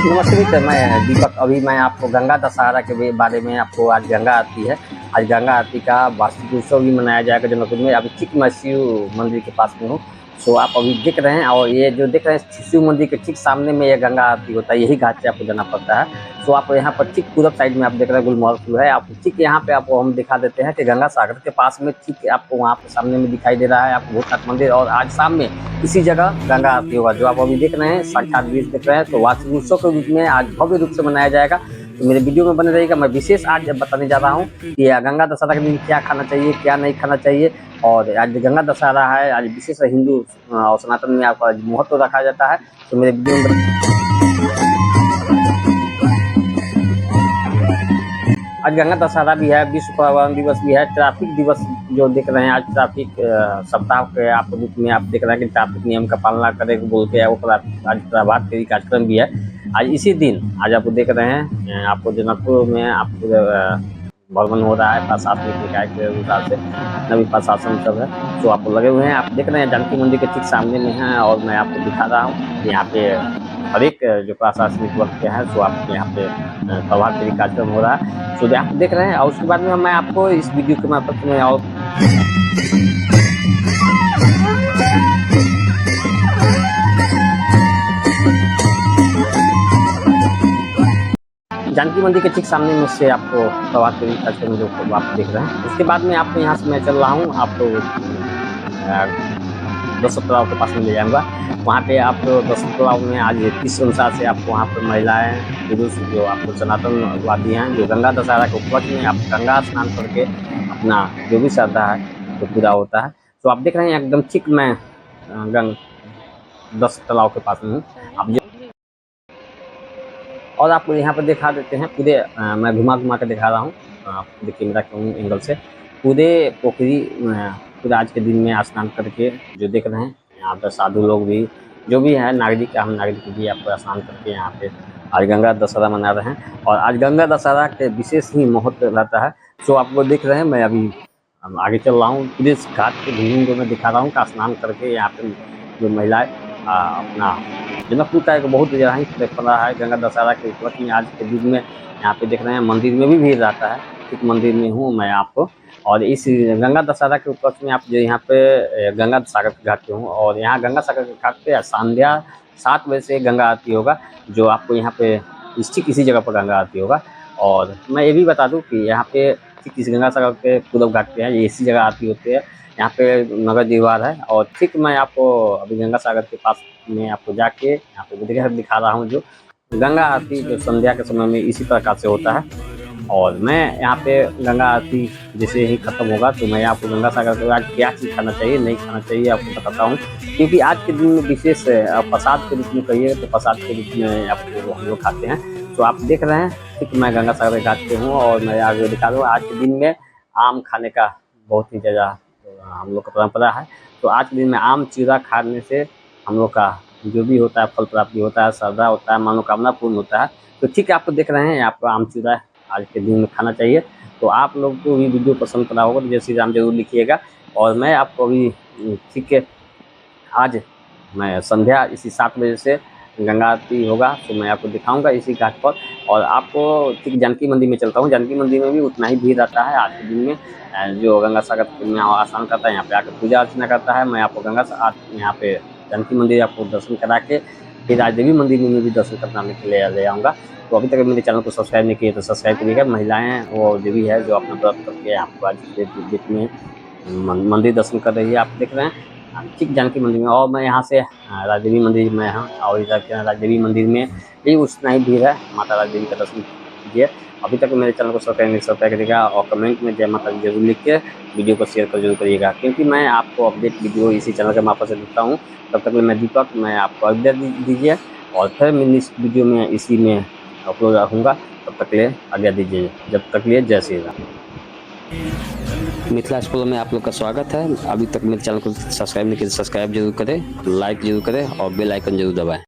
नमस्ते मित्र, मैं दीपक। अभी मैं आपको गंगा दशहरा के बारे में आपको आज गंगा आरती है। आज गंगा आरती का वार्षिक उत्सव भी मनाया जाएगा जनकपुर में। अभी ठीक मैं शिव मंदिर के पास में हूँ। सो आप अभी देख रहे हैं, और ये जो देख रहे हैं शिव मंदिर के ठीक सामने में ये गंगा आरती होता है। यही घाट से आपको जाना पड़ता है। सो आप यहाँ पर ठीक पूरब साइड में आप देख रहे हैं गुलमोहर शिव है। आप ठीक यहाँ पे आपको हम दिखा देते हैं कि गंगा सागर के पास में ठीक आपको वहाँ पे सामने में दिखाई दे रहा है आपको भूतनाथ मंदिर। और आज शाम में इसी जगह गंगा आरती होगा, जो आप अभी देख रहे हैं साक्षात दृश्य देख रहे हैं। तो वार्षिक उत्सव के रूप में आज भव्य रूप से मनाया जाएगा। तो मेरे वीडियो में बने रहिएगा। मैं विशेष आज बताने जा रहा हूँ कि गंगा दशहरा के दिन क्या खाना चाहिए, क्या नहीं खाना चाहिए। और आज गंगा दशहरा है, आज विशेष हिंदू और सनातन में आपका महत्व रखा जाता है। तो मेरे वीडियो में आज गंगा दशहरा भी है, विश्व पर्यावरण दिवस भी है, ट्रैफिक दिवस जो देख रहे हैं। आज ट्रैफिक सप्ताह के आप रूप में आप देख रहे हैं कि ट्रैफिक नियम का पालना करें बोल के वो आज प्रभात फेरी कार्यक्रम भी है। आज इसी दिन आज आप देख रहे हैं आपको जनकपुर में आपको भ्रमण हो रहा है प्रशासनिक निकाय के अनुसार से, नवी प्रशासन सब है। तो आप लगे हुए हैं, आप देख रहे हैं जानकी मंदिर के ठीक सामने में है। और मैं आपको दिखा रहा हूँ यहाँ पे हर एक जो प्रशासनिक वर्ग के हैं, सो आप यहाँ पे प्रभात फेरी कार्यक्रम हो रहा है। सो आप देख रहे हैं। और उसके बाद में मैं आपको इस वीडियो के माध्यम में और जानकी मंदिर के ठीक सामने में से आपको प्रभात फेरी कार्यक्रम जो आप देख रहे हैं। उसके बाद में आपको यहाँ से मैं चल रहा हूँ, आपको दशरथ तालाब के पास में ले जाऊँगा। वहाँ पे आप दशरथ तालाब में आज किस अनुसार से आपको वहाँ पर महिलाएं पुरुष जो आपको सनातनवादी हैं, जो गंगा दशहरा के उपलक्ष्य में आप गंगा स्नान करके अपना जो भी श्रद्धा है तो पूरा होता है। तो आप देख रहे हैं एकदम ठीक मैं दशरथ तालाब के पास में हूँ। आप और आपको यहाँ पर दिखा देते हैं पूरे मैं घुमा कर दिखा रहा हूँ। आप देखिए मेरा क्यों एंगल से पूरे पोखरी पूरे आज के दिन में स्नान करके जो देख रहे हैं यहाँ पर साधु लोग भी जो भी है नागरिक, हम नागरिक भी आपको स्नान करके यहाँ पे आज गंगा दशहरा मना रहे हैं। और आज गंगा दशहरा के विशेष ही महत्व रहता है। जो आपको देख रहे हैं, मैं अभी आगे चल रहा हूँ। पूरे घाट के भिन्न को मैं दिखा रहा हूँ का स्नान करके यहाँ पे जो महिलाएं अपना जनकपुर का एक बहुत जगह ही पड़ा है गंगा दशहरा के उपलक्ष्य में। आज के दिन में यहाँ पे देख रहे हैं मंदिर में भी भीड़ रहता है। ठीक मंदिर में हूँ मैं आपको। और इस गंगा दशहरा के उपलक्ष्य में आप जो यहाँ पे गंगा सागर के घाट पे हूँ। और यहाँ गंगा सागर के घाट पे संध्या 7 बजे से गंगा आरती होगा, जो आपको यहाँ पे ठीक इसी जगह पर गंगा आरती होगा। और मैं ये भी बता दूँ कि यहाँ पे ठीक इस गंगा सागर के पूर्व घाट पे है, ये इसी जगह आरती होती है। यहाँ पे नगर दीवार है। और ठीक मैं आपको अभी गंगा सागर के पास में आपको जाके यहाँ पे दिखा रहा हूँ जो गंगा आरती जो संध्या के समय में इसी प्रकार से होता है। और मैं यहाँ पे गंगा आरती जैसे ही खत्म होगा तो मैं आपको गंगा सागर के आज क्या चीज़ खाना चाहिए नहीं खाना चाहिए आपको बताता हूँ। क्योंकि आज के दिन में विशेष प्रसाद के रूप में कहिए तो प्रसाद के रूप में आपको हम लोग खाते हैं। तो आप देख रहे हैं ठीक मैं गंगा सागर घाट पे हूँ। और मैं आगे दिखा दूँ आज के दिन में आम खाने का बहुत ही ज़्यादा हम लोग का परंपरा है। तो आज के दिन में आम चूरा खाने से हम लोग का जो भी होता है फल प्राप्ति होता है, श्रद्धा होता है, मनोकामना पूर्ण होता है। तो ठीक है, आपको देख रहे हैं आपको आम चूरा आज के दिन में खाना चाहिए। तो आप लोग को भी वीडियो पसंद करा होगा तो जय श्री राम जरूर लिखिएगा। और मैं आपको अभी ठीक है आज मैं संध्या इसी 7 बजे से गंगा आरती होगा तो मैं आपको दिखाऊंगा इसी घाट पर। और आपको ठीक जानकी मंदिर में चलता हूँ। जानकी मंदिर में भी उतना ही भीड़ रहता है आज के दिन में। जो गंगा सागर में स्नान करता है यहाँ पे आकर पूजा अर्चना करता है। मैं आपको यहाँ पे जानकी मंदिर आपको दर्शन करा के फिर आज देवी मंदिर में भी दर्शन करने के लिए ले आऊँगा। तो अभी तक मेरे चैनल को सब्सक्राइब नहीं किए तो सब्सक्राइब करिएगा। महिलाएं वो देवी है जो अपना व्रत करके आपको आज बीच में मंदिर दर्शन कर रही है। आप देख रहे हैं ठीक जानकी मंदिर में। और मैं यहाँ से राजदेवी मंदिर में हूँ। और इधर के राजदेवी मंदिर में भी उतना ही भीड़ है। माता राजदेवी का दर्शन कीजिए। अभी तक मेरे चैनल को सब्सक्राइब करिएगा और कमेंट में जय माता दी जरूर लिख के वीडियो को शेयर कर जरूर करिएगा। क्योंकि मैं आपको अपडेट वीडियो इसी चैनल के मार्फत से देता हूँ। तब तक मैं दीपक मैं आपको अपडेट दीजिए। और फिर मैं इस वीडियो में इसी में अपलोड रहूँगा। तब तक ले आज्ञा दीजिए। जब तक लिए जय श्री राम। मिथिला स्कूल में आप लोग का स्वागत है। अभी तक मेरे चैनल को सब्सक्राइब नहीं किया सब्सक्राइब जरूर करें, लाइक जरूर करें और बेल आइकन जरूर दबाएं।